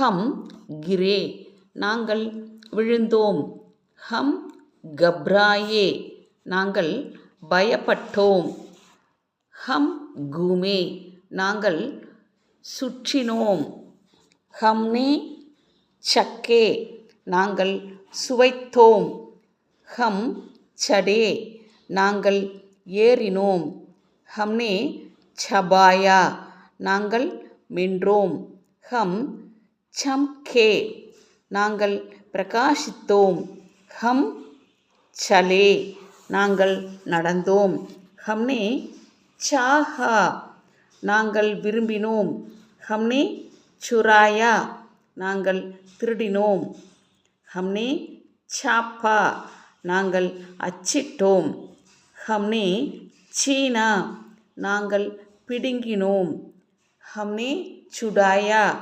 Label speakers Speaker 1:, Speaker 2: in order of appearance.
Speaker 1: ஹம் grey நாங்கள் விழுந்தோம். ஹம் கப்ராயே நாங்கள் பயப்பட்டோம். ஹம் கூமே நாங்கள் சுற்றினோம். ஹம்னே சக்கே நாங்கள் சுவைத்தோம். ஹம் சடே நாங்கள் ஏறினோம். ஹம்னே சபாயா நாங்கள் மென்றோம். ஹம் சம்கே நாங்கள் பிரகாசித்தோம். ஹம் சலே நாங்கள் நடந்தோம். ஹம்னே சாஹா நாங்கள் விரும்பினோம். ஹம்னே சுராயா நாங்கள் திருடினோம். ஹம்னே சாப்பா நாங்கள் அச்சிட்டோம். ஹம்னே சீனா நாங்கள் பிடுங்கினோம். ஹம்னே சுடாயா